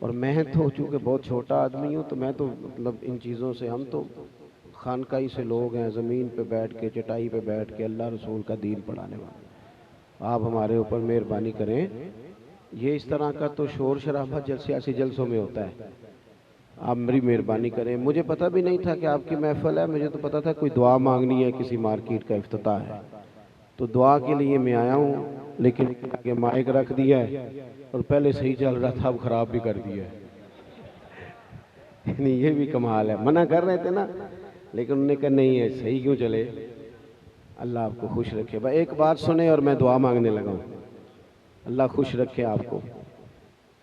اور میں تو چونکہ بہت چھوٹا آدمی ہوں تو میں تو مطلب ان چیزوں سے، ہم تو خانقاہی سے لوگ ہیں، زمین پہ بیٹھ کے چٹائی پہ بیٹھ کے اللہ رسول کا دین پڑھانے والے. آپ ہمارے اوپر مہربانی کریں. یہ اس طرح کا تو شور شرابہ سیاسی جلسوں میں ہوتا ہے. آپ میری مہربانی کریں. مجھے پتہ بھی نہیں تھا کہ آپ کی محفل ہے. مجھے تو پتہ تھا کوئی دعا مانگنی ہے، کسی مارکیٹ کا افتتاح ہے، تو دعا کے لیے میں آیا ہوں. لیکن آگے مائک رکھ دیا ہے اور پہلے صحیح چل رہا تھا، اب خراب بھی کر دیا ہے. یعنی یہ بھی کمال ہے. منع کر رہے تھے نا، لیکن انہوں نے کہا نہیں ہے، صحیح کیوں چلے. اللہ آپ کو خوش رکھے. بھائی ایک بات سنیں اور میں دعا مانگنے لگا ہوں. اللہ خوش رکھے آپ کو.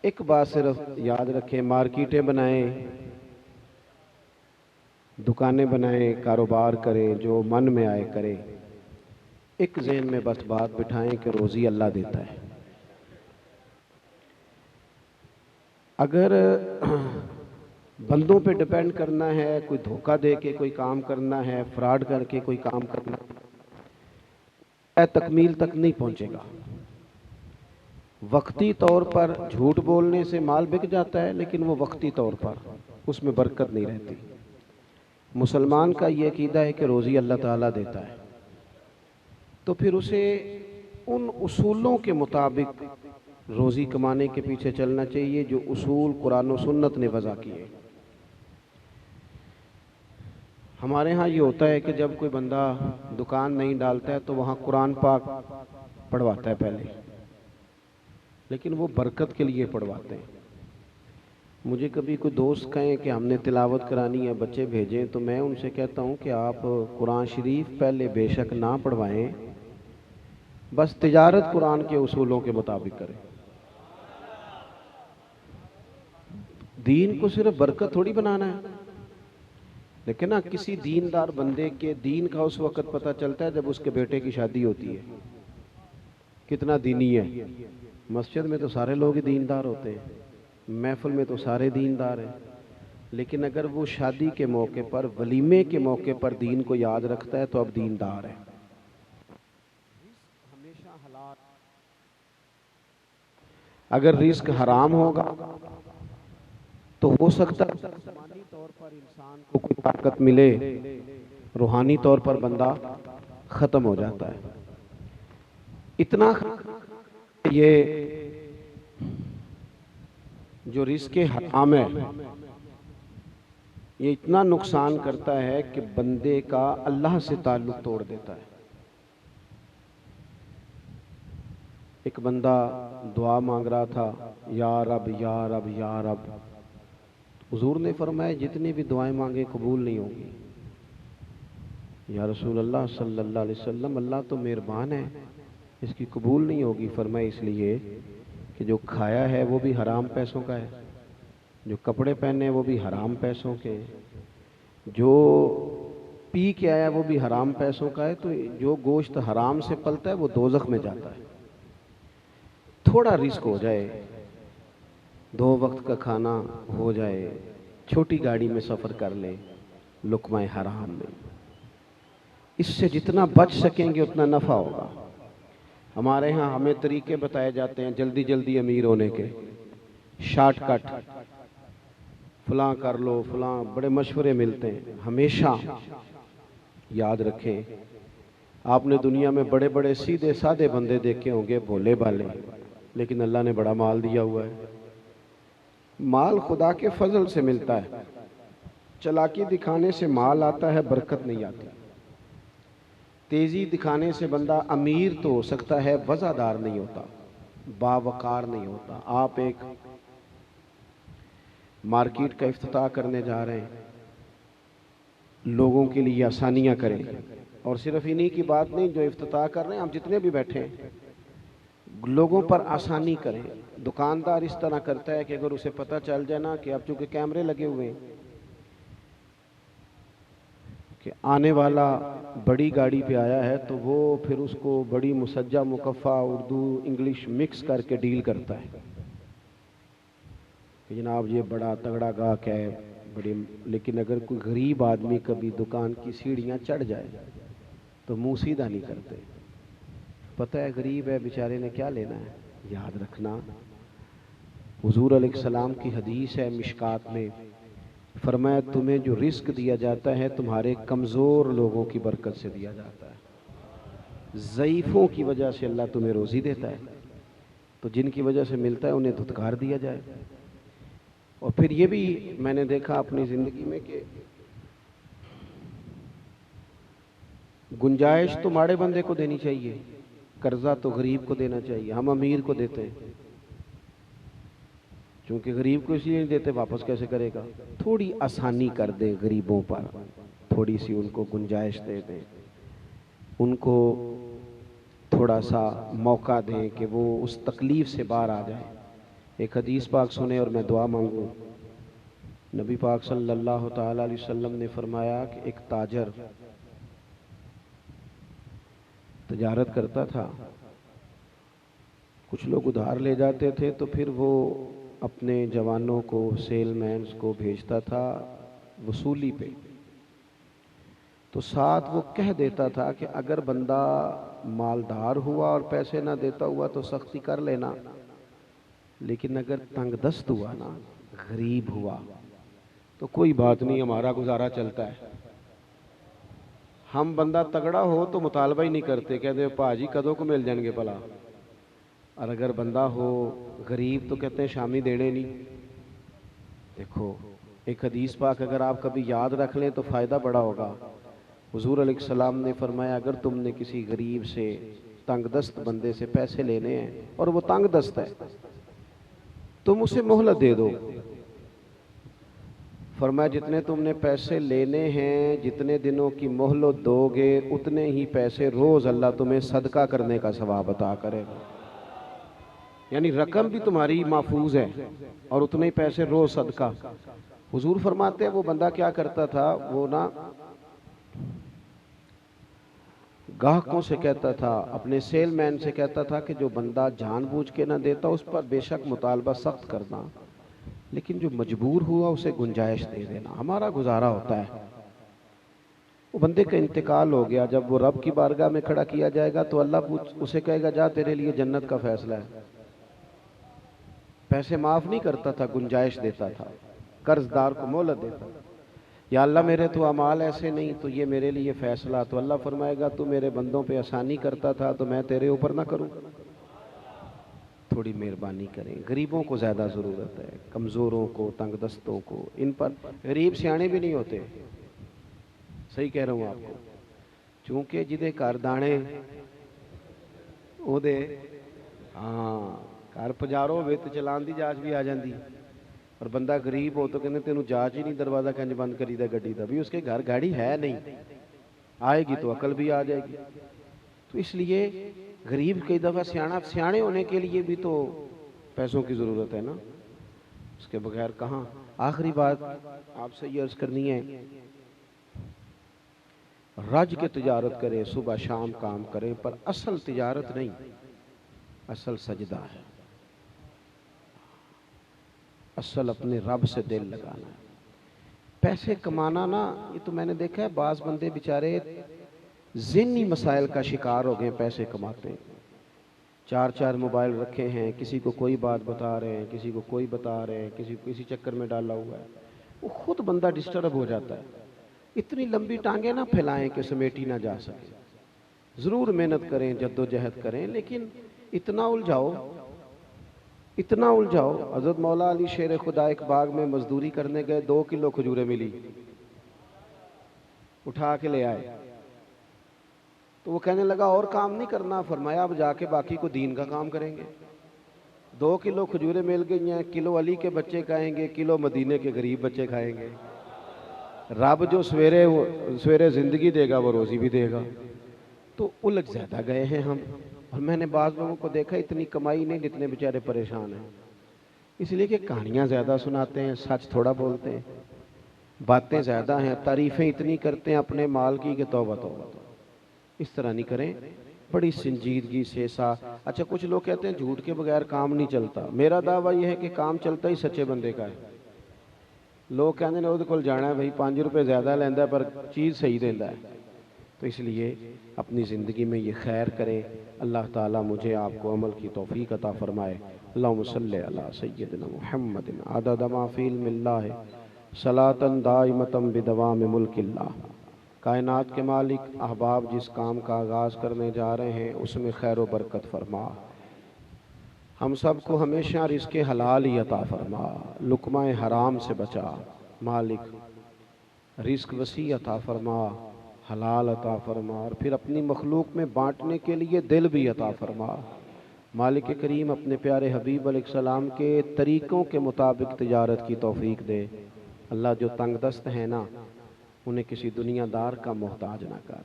ایک بات صرف یاد رکھیں، مارکیٹیں بنائیں، دکانیں بنائیں، کاروبار کریں، جو من میں آئے کریں. ایک ذہن میں بس بات بٹھائیں کہ روزی اللہ دیتا ہے. اگر بندوں پہ ڈیپینڈ کرنا ہے، کوئی دھوکہ دے کے کوئی کام کرنا ہے، فراڈ کر کے کوئی کام کرنا ہے، تکمیل تک نہیں پہنچے گا. وقتی طور پر جھوٹ بولنے سے مال بک جاتا ہے، لیکن وہ وقتی طور پر، اس میں برکت نہیں رہتی. مسلمان کا یہ عقیدہ ہے کہ روزی اللہ تعالیٰ دیتا ہے، تو پھر اسے ان اصولوں کے مطابق روزی کمانے کے پیچھے چلنا چاہیے جو اصول قرآن و سنت نے وضع کیے. ہمارے ہاں یہ ہوتا ہے کہ جب کوئی بندہ دکان نہیں ڈالتا ہے تو وہاں قرآن پاک پڑھواتا ہے پہلے، لیکن وہ برکت کے لیے پڑھواتے ہیں. مجھے کبھی کوئی دوست کہیں کہ ہم نے تلاوت کرانی ہے، بچے بھیجیں، تو میں ان سے کہتا ہوں کہ آپ قرآن شریف پہلے بے شک نہ پڑھوائیں، بس تجارت قرآن کے اصولوں کے مطابق کریں. دین کو صرف برکت تھوڑی بنانا ہے. لیکن نا کسی دیندار بندے کے دین کا اس وقت پتہ چلتا ہے جب اس کے بیٹے کی شادی ہوتی ہے. کتنا دینی ہے. مسجد میں تو سارے لوگ ہی دیندار ہوتے ہیں، محفل میں تو سارے دیندار ہیں، لیکن اگر وہ شادی کے موقع پر، ولیمے کے موقع پر دین کو یاد رکھتا ہے تو اب دیندار ہے. ہمیشہ حلال. اگر رزق حرام ہوگا تو ہو سکتا ہے جسمانی طور پر انسان کو کوئی طاقت ملے، روحانی طور پر بندہ ختم ہو جاتا ہے. اتنا یہ جو رزق حرام ہے یہ اتنا نقصان کرتا ہے کہ بندے کا اللہ سے تعلق توڑ دیتا ہے. ایک بندہ دعا مانگ رہا تھا، یا رب یا رب یا رب. حضور نے فرمایا جتنی بھی دعائیں مانگے قبول نہیں ہوں گی. یا رسول اللہ صلی اللہ علیہ وسلم، اللہ تو مہربان ہے، اس کی قبول نہیں ہوگی. فرمایا اس لیے کہ جو کھایا ہے وہ بھی حرام پیسوں کا ہے، جو کپڑے پہنے وہ بھی حرام پیسوں کے، جو پی کے آیا وہ بھی حرام پیسوں کا ہے. تو جو گوشت حرام سے پلتا ہے وہ دوزخ میں جاتا ہے. تھوڑا رزق ہو جائے، 2 وقت کا کھانا ہو جائے، چھوٹی گاڑی میں سفر کر لیں، لقمہ حرام میں، اس سے جتنا بچ سکیں گے اتنا نفع ہوگا. ہمارے ہاں ہمیں طریقے بتائے جاتے ہیں جلدی جلدی امیر ہونے کے، شارٹ کٹ، فلاں کر لو فلاں، بڑے مشورے ملتے ہیں. ہمیشہ یاد رکھیں، آپ نے دنیا میں بڑے بڑے سیدھے سادے بندے دیکھے ہوں گے، بھولے بالے، لیکن اللہ نے بڑا مال دیا ہوا ہے. مال خدا کے فضل سے ملتا ہے. چلاکی دکھانے سے مال آتا ہے، برکت نہیں آتی. تیزی دکھانے سے بندہ امیر تو ہو سکتا ہے، وزادار نہیں ہوتا، باوقار نہیں ہوتا. آپ ایک مارکیٹ کا افتتاح کرنے جا رہے ہیں، لوگوں کے لیے آسانیاں کریں. اور صرف انہی کی بات نہیں، جو افتتاح کر رہے ہیں، ہم جتنے بھی بیٹھے ہیں، لوگوں پر آسانی کریں. دکاندار اس طرح کرتا ہے کہ اگر اسے پتہ چل جائے نا کہ اب چونکہ کیمرے لگے ہوئے ہیں کہ آنے والا بڑی گاڑی پہ آیا ہے، تو وہ پھر اس کو بڑی مسجع مکفہ اردو انگلش مکس کر کے ڈیل کرتا ہے کہ جناب یہ بڑا تگڑا گاہک ہے بڑی. لیکن اگر کوئی غریب آدمی کبھی دکان کی سیڑھیاں چڑھ جائے تو منہ سیدھا نہیں کرتے. پتہ ہے غریب ہے بیچارے نے کیا لینا ہے. یاد رکھنا حضور علیہ السلام کی حدیث ہے مشکات میں، فرمایا تمہیں جو رزق دیا جاتا ہے تمہارے کمزور لوگوں کی برکت سے دیا جاتا ہے، ضعیفوں کی وجہ سے اللہ تمہیں روزی دیتا ہے، تو جن کی وجہ سے ملتا ہے انہیں دھتکار دیا جائے۔ اور پھر یہ بھی میں نے دیکھا اپنی زندگی میں کہ گنجائش تو ماڑے بندے کو دینی چاہیے، قرضہ تو غریب کو دینا چاہیے۔ ہم امیر کو دیتے ہیں چونکہ غریب کو اس لیے نہیں دیتے، واپس کیسے کرے گا؟ تھوڑی آسانی کر دیں غریبوں پر، تھوڑی سی ان کو گنجائش دے دیں، ان کو تھوڑا سا موقع دیں کہ وہ اس تکلیف سے باہر آ جائیں۔ ایک حدیث پاک سنیں اور میں دعا مانگوں۔ نبی پاک صلی اللہ تعالی علیہ وسلم نے فرمایا کہ ایک تاجر تجارت کرتا تھا، کچھ لوگ ادھار لے جاتے تھے تو پھر وہ اپنے جوانوں کو، سیل مینز کو بھیجتا تھا وصولی پہ، تو ساتھ وہ کہہ دیتا تھا کہ اگر بندہ مالدار ہوا اور پیسے نہ دیتا ہوا تو سختی کر لینا، لیکن اگر تنگ دست ہوا نا، غریب ہوا، تو کوئی بات نہیں، ہمارا گزارا چلتا ہے۔ ہم بندہ تگڑا ہو تو مطالبہ ہی نہیں کرتے، کہتے پاجی کدوں کو مل جائیں گے بلا، اور اگر بندہ ہو غریب تو کہتے ہیں شامی دینے نہیں۔ دیکھو ایک حدیث پاک اگر آپ کبھی یاد رکھ لیں تو فائدہ بڑا ہوگا۔ حضور علیہ السلام نے فرمایا اگر تم نے کسی غریب سے، تنگ دست بندے سے پیسے لینے ہیں اور وہ تنگ دست ہے، تم اسے مہلت دے دو۔ فرمایا جتنے تم نے پیسے لینے ہیں، جتنے دنوں کی مہلت دو گے، اتنے ہی پیسے روز اللہ تمہیں صدقہ کرنے کا ثواب عطا کرے گا۔ یعنی رقم بھی تمہاری محفوظ ہے اور اتنے ہی پیسے روز صدقہ۔ حضور فرماتے ہیں وہ بندہ کیا کرتا تھا، وہ نا گاہکوں سے کہتا تھا، اپنے سیل مین سے کہتا تھا کہ جو بندہ جان بوجھ کے نہ دیتا اس پر بے شک مطالبہ سخت کرنا، لیکن جو مجبور ہوا اسے گنجائش دے دینا، ہمارا گزارا ہوتا ہے۔ وہ بندے کا انتقال ہو گیا، جب وہ رب کی بارگاہ میں کھڑا کیا جائے گا تو اللہ اسے کہے گا جا تیرے لیے جنت کا فیصلہ ہے۔ پیسے معاف نہیں کرتا تھا، گنجائش دیتا تھا، قرض دار کو مہلت دیتا تھا۔ یا اللہ میرے تو اعمال ایسے نہیں، تو یہ میرے لیے فیصلہ، تو اللہ فرمائے گا تو میرے بندوں پہ آسانی کرتا تھا تو میں تیرے اوپر نہ کروں؟ تھوڑی مہربانی کریں، غریبوں کو زیادہ ضرورت ہے، کمزوروں کو، تنگ دستوں کو، ان پر غریب سیانے بھی نہیں ہوتے، صحیح کہہ رہا ہوں آپ کو، چونکہ جدے کار دانے او دے ہاں گھر پجارو ہوئے تو چلان دی جاچ بھی آ جاندی، اور بندہ غریب ہو تو کہنے تینوں جاچ ہی نہیں، دروازہ کنج بند کری دا گڈی دا، بھی اس کے گھر گاڑی ہے نہیں، آئے گی تو عقل بھی آ جائے گی۔ تو اس لیے غریب کئی دفعہ سیانے ہونے کے لیے بھی تو پیسوں کی ضرورت ہے نا، اس کے بغیر کہاں۔ آخری بات آپ سے یہ عرض کرنی ہے، رج کے تجارت کریں، صبح شام کام کریں، پر اصل تجارت نہیں، اصل سجدہ ہے، اصل اپنے رب سے دل لگانا ہے۔ پیسے کمانا نا، یہ تو میں نے دیکھا ہے بعض بندے بیچارے ذہنی مسائل کا شکار ہو گئے، پیسے کماتے ہیں، چار چار موبائل رکھے ہیں، کسی کو کوئی بات بتا رہے ہیں، کسی کو کوئی بتا رہے ہیں، کسی کو کسی چکر میں ڈالا ہوا ہے، وہ خود بندہ ڈسٹرب ہو جاتا ہے۔ اتنی لمبی ٹانگیں نہ پھیلائیں کہ سمیٹی نہ جا سکے، ضرور محنت کریں، جد و جہد کریں، لیکن اتنا الجھاؤ، اتنا الجھاؤ۔ حضرت مولا علی شیر خدا ایک باغ میں مزدوری کرنے گئے، 2 کلو کھجوریں ملی، اٹھا کے لے آئے، تو وہ کہنے لگا اور کام نہیں کرنا؟ فرمایا اب جا کے باقی کو دین کا کام کریں گے۔ 2 کلو کھجوریں مل گئی ہیں، کلو علی کے بچے کھائیں گے، کلو مدینے کے غریب بچے کھائیں گے۔ رب جو سویرے زندگی دے گا وہ روزی بھی دے گا۔ تو الجھ زیادہ گئے ہیں ہم، اور میں نے بعض لوگوں کو دیکھا اتنی کمائی نہیں جتنے بیچارے پریشان ہیں، اس لیے کہ کہانیاں زیادہ سناتے ہیں، سچ تھوڑا بولتے ہیں، باتیں زیادہ ہیں، تعریفیں اتنی کرتے ہیں اپنے مال کی کہ توبہ توبہ۔ اس طرح نہیں کریں، بڑی سنجیدگی سے اچھا کچھ لوگ کہتے ہیں جھوٹ کے بغیر کام نہیں چلتا، میرا دعویٰ یہ ہے کہ کام چلتا ہی سچے بندے کا ہے۔ لوگ کہتے ہیں وہ کول جانا ہے بھائی 5 روپے زیادہ لیندہ ہے پر چیز صحیح دیندہ ہے، تو اس لیے اپنی زندگی میں یہ خیر کریں۔ اللہ تعالیٰ مجھے آپ کو عمل کی توفیق عطا فرمائے۔ اللہم صلی علی سیدنا محمد عدد ما فی علم اللہ صلاۃ دائمۃ بدوام ملک اللہ۔ کائنات کے مالک، احباب جس کام کا آغاز کرنے جا رہے ہیں اس میں خیر و برکت فرما، ہم سب کو ہمیشہ رزق حلال ہی عطا فرما، لقمہ حرام سے بچا مالک، رزق وسیع عطا فرما، حلال عطا فرما، اور پھر اپنی مخلوق میں بانٹنے کے لیے دل بھی عطا فرما۔ مالک کریم اپنے پیارے حبیب علیہ السلام کے طریقوں کے مطابق تجارت کی توفیق دے۔ اللہ جو تنگ دست ہیں نا، انہیں کسی دنیا دار کا محتاج نہ کر،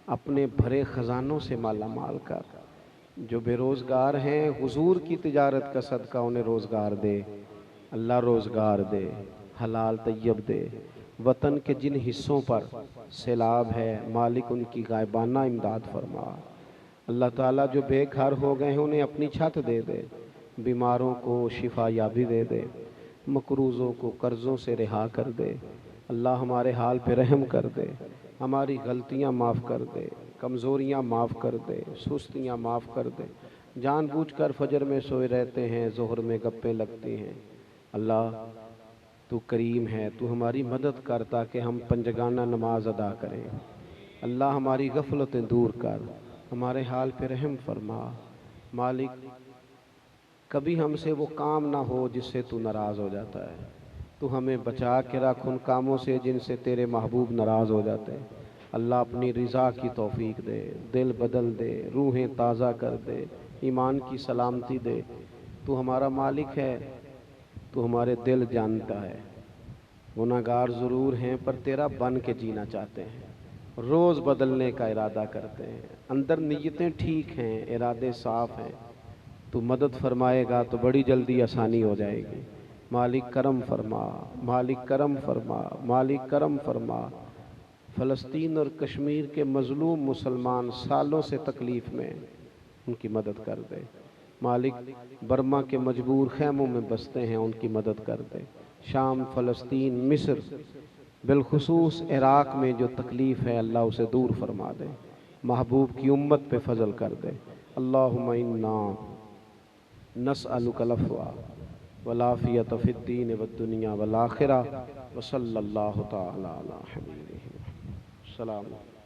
اپنے بھرے خزانوں سے مالا مال کر۔ جو بے روزگار ہیں حضور کی تجارت کا صدقہ انہیں روزگار دے، اللہ روزگار دے، حلال طیب دے۔ وطن کے جن حصوں پر سیلاب ہے مالک ان کی غائبانہ امداد فرما۔ اللہ تعالیٰ جو بے گھر ہو گئے ہیں انہیں اپنی چھت دے دے، بیماروں کو شفا یابی دے دے، مقروضوں کو قرضوں سے رہا کر دے۔ اللہ ہمارے حال پہ رحم کر دے، ہماری غلطیاں معاف کر دے، کمزوریاں معاف کر دے، سستیاں معاف کر دے۔ جان بوجھ کر فجر میں سوئے رہتے ہیں، ظہر میں گپیں لگتی ہیں۔ اللہ تو کریم ہے، تو ہماری مدد کر تاکہ ہم پنجگانہ نماز ادا کریں۔ اللہ ہماری غفلتیں دور کر، ہمارے حال پہ رحم فرما۔ مالک کبھی ہم سے وہ کام نہ ہو جس سے تو ناراض ہو جاتا ہے، تو ہمیں بچا کے رکھ ان کاموں سے جن سے تیرے محبوب ناراض ہو جاتے ہیں۔ اللہ اپنی رضا کی توفیق دے، دل بدل دے، روحیں تازہ کر دے، ایمان کی سلامتی دے۔ تو ہمارا مالک ہے، تو ہمارے دل جانتا ہے۔ گناہگار ضرور ہیں پر تیرا بن کے جینا چاہتے ہیں، روز بدلنے کا ارادہ کرتے ہیں، اندر نیتیں ٹھیک ہیں، ارادے صاف ہیں۔ تو مدد فرمائے گا تو بڑی جلدی آسانی ہو جائے گی۔ مالک کرم فرما، مالک کرم فرما، مالک کرم فرما۔ فلسطین اور کشمیر کے مظلوم مسلمان سالوں سے تکلیف میں، ان کی مدد کر دے۔ مالک برما کے مجبور خیموں میں بستے ہیں، ان کی مدد کر دے۔ شام، فلسطین، مصر، بالخصوص عراق میں جو تکلیف ہے اللہ اسے دور فرما دے، محبوب کی امت پہ فضل کر دے۔ اللہم انا نسألک العفو والعافیۃ فی الدین والدنیا والآخرہ، وصلی اللہ تعالی علی حبیبہ۔ السلام علیکم۔